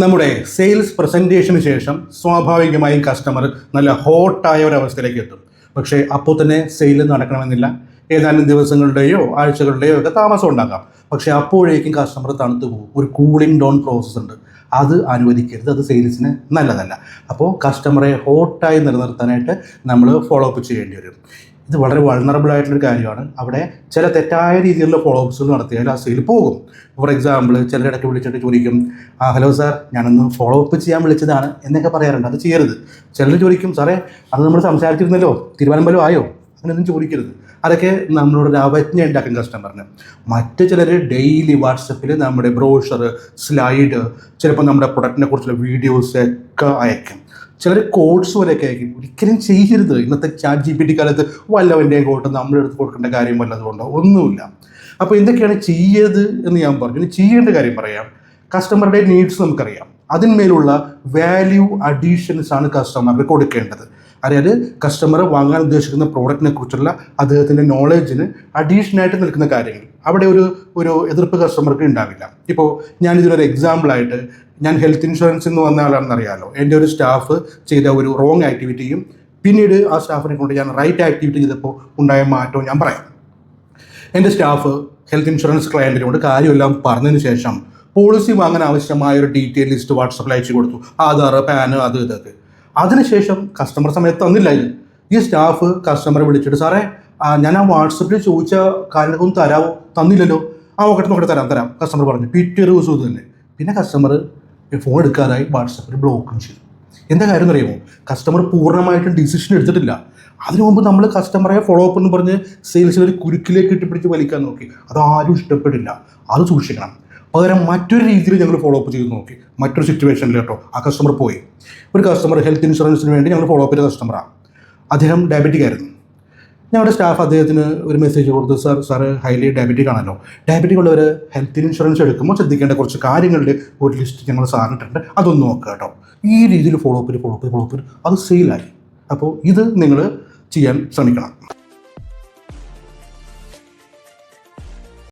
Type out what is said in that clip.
നമ്മുടെ സെയിൽസ് പ്രസൻറ്റേഷന് ശേഷം സ്വാഭാവികമായും കസ്റ്റമർ നല്ല ഹോട്ടായ ഒരവസ്ഥയിലേക്ക് എത്തും. പക്ഷേ അപ്പോൾ തന്നെ സെയിൽ നടക്കണമെന്നില്ല. ഏതാനും ദിവസങ്ങളുടെയോ ആഴ്ചകളുടെയോ ഒക്കെ താമസം ഉണ്ടാക്കാം. പക്ഷേ അപ്പോഴേക്കും കസ്റ്റമർ തണുത്തു പോകും. ഒരു കൂളിംഗ് ഡൗൺ പ്രോസസ്സ് ഉണ്ട്. അത് അനുവദിക്കരുത്. അത് സെയിൽസിന് നല്ലതല്ല. അപ്പോൾ കസ്റ്റമറെ ഹോട്ടായി നിലനിർത്താനായിട്ട് നമ്മൾ ഫോളോ അപ്പ് ചെയ്യേണ്ടി വരും. ഇത് വളരെ വൾണറബിൾ ആയിട്ടുള്ളൊരു കാര്യമാണ്. അവിടെ ചില തെറ്റായ രീതിയിലുള്ള ഫോളോ അപ്സുകൾ നടത്തിയാൽ ആ സെയിൽ പോകും. ഫോർ എക്സാമ്പിൾ, ചിലരിടയ്ക്ക് വിളിച്ചിട്ട് ചോദിക്കും, ഹലോ സാർ, ഞാനൊന്ന് ഫോളോ അപ്പ് ചെയ്യാൻ വിളിച്ചതാണ് എന്നൊക്കെ പറയാറുണ്ട്. അത് ചെയ്യരുത്. ചിലർ ചോദിക്കും, സാറേ അത് നമ്മൾ സംസാരിച്ചിരുന്നല്ലോ, തീരുമാനം ആയോ? അങ്ങനെയൊന്നും ചോദിക്കരുത്. അതൊക്കെ നമ്മളോടൊരു അവജ്ഞ ഉണ്ടാക്കും കസ്റ്റമറിന്. മറ്റ് ചിലർ ഡെയിലി വാട്സപ്പിൽ നമ്മുടെ ബ്രോഷർ, സ്ലൈഡ്, ചിലപ്പോൾ നമ്മുടെ പ്രൊഡക്റ്റിനെ കുറിച്ചുള്ള വീഡിയോസ് ഒക്കെ അയക്കും. ചിലർ കോഡ്സ് പോലെയൊക്കെ ആയിരിക്കും. ഒരിക്കലും ചെയ്യരുത്. ഇന്നത്തെ ChatGPT കാലത്ത് വല്ലവൻ്റെയും കോട്ട് നമ്മളെടുത്ത് കൊടുക്കേണ്ട കാര്യം വല്ലതുകൊണ്ടോ ഒന്നുമില്ല. അപ്പോൾ എന്തൊക്കെയാണ് ചെയ്യരുത് എന്ന് ഞാൻ പറഞ്ഞു. ഇനി ചെയ്യേണ്ട കാര്യം പറയാം. കസ്റ്റമറുടെ നീഡ്സ് നമുക്കറിയാം. അതിന്മേലുള്ള വാല്യൂ അഡീഷൻസ് ആണ് കസ്റ്റമർക്ക് കൊടുക്കേണ്ടത്. അതായത് കസ്റ്റമർ വാങ്ങാൻ ഉദ്ദേശിക്കുന്ന പ്രോഡക്റ്റിനെ കുറിച്ചുള്ള അദ്ദേഹത്തിൻ്റെ നോളേജിന് അഡീഷനായിട്ട് നിൽക്കുന്ന കാര്യങ്ങൾ. അവിടെ ഒരു എതിർപ്പ് കസ്റ്റമർക്ക് ഉണ്ടാവില്ല. ഇപ്പോൾ ഞാനിതിനൊരു എക്സാമ്പിളായിട്ട്, ഞാൻ ഹെൽത്ത് ഇൻഷുറൻസിൽ നിന്ന് വന്ന ആളാണെന്ന് അറിയാമല്ലോ. എൻ്റെ ഒരു സ്റ്റാഫ് ചെയ്ത ഒരു റോങ് ആക്ടിവിറ്റിയും പിന്നീട് ആ സ്റ്റാഫിനെ കൊണ്ട് ഞാൻ റൈറ്റ് ആക്ടിവിറ്റി ചെയ്തപ്പോൾ ഉണ്ടായ മാറ്റവും ഞാൻ പറയാം. എൻ്റെ സ്റ്റാഫ് ഹെൽത്ത് ഇൻഷുറൻസ് ക്ലയൻറ്റിനോട് കാര്യമെല്ലാം പറഞ്ഞതിന് ശേഷം പോളിസി വാങ്ങാൻ ആവശ്യമായ ഒരു ഡീറ്റെയിൽ ലിസ്റ്റ് വാട്സപ്പിൽ അയച്ചു കൊടുത്തു. ആധാർ, പാന്, അത് ഇതൊക്കെ. അതിനുശേഷം കസ്റ്റമർ സമയത്ത് തന്നില്ല. ഈ സ്റ്റാഫ് കസ്റ്റമറെ വിളിച്ചിട്ട്, സാറേ ഞാൻ ആ വാട്സപ്പിൽ ചോദിച്ച കാര്യങ്ങളൊന്നും തരാമോ? തന്നില്ലല്ലോ. നോക്കട്ടെ തരാം കസ്റ്റമർ പറഞ്ഞു. പിറ്റേ ദിവസം ഇത് തന്നെ. പിന്നെ കസ്റ്റമർ ഫോൺ എടുക്കാതായി, വാട്സപ്പിൽ ബ്ലോക്കും ചെയ്തു. എന്താ കാര്യം എന്നറിയുമോ? കസ്റ്റമർ പൂർണ്ണമായിട്ടും ഡിസിഷൻ എടുത്തിട്ടില്ല. അതിനു മുമ്പ് നമ്മൾ കസ്റ്റമറെ ഫോളോ അപ്പ് എന്ന് പറഞ്ഞ് സെയിൽസിൽ ഒരു കുരുക്കിലേക്ക് ഇട്ടുപിടിച്ച് വലിക്കാൻ നോക്കി. അതാരും ഇഷ്ടപ്പെടില്ല. അത് സൂക്ഷിക്കണം. പകരം മറ്റൊരു രീതിയിൽ ഞങ്ങൾ ഫോളോ അപ്പ് ചെയ്ത് നോക്കി. മറ്റൊരു സിറ്റുവേഷനിൽ കേട്ടോ ആ കസ്റ്റമർ പോയി. ഒരു കസ്റ്റമർ ഹെൽത്ത് ഇൻഷുറൻസിന് വേണ്ടി ഞങ്ങൾ ഫോളോ അപ്പ് ചെയ്ത കസ്റ്റമറാണ്. അദ്ദേഹം ഡയബറ്റിക് ആയിരുന്നു. ഞങ്ങളുടെ സ്റ്റാഫ് അദ്ദേഹത്തിന് ഒരു മെസ്സേജ് കൊടുത്തു, സാറ് ഹൈലി ഡയബറ്റിക് ആണല്ലോ. ഡയബറ്റിക് ഉള്ളവർ ഹെൽത്ത് ഇൻഷുറൻസ് എടുക്കുമ്പോൾ ശ്രദ്ധിക്കേണ്ട കുറച്ച് കാര്യങ്ങളുടെ ഒരു ലിസ്റ്റ് ഞങ്ങൾ സാറിനിട്ടുണ്ട്, അതൊന്ന് നോക്കുക കേട്ടോ. ഈ രീതിയിൽ ഫോളോ അപ്പ് അത് സെയിലായി. അപ്പോൾ ഇത് നിങ്ങൾ ചെയ്യാൻ ശ്രമിക്കണം.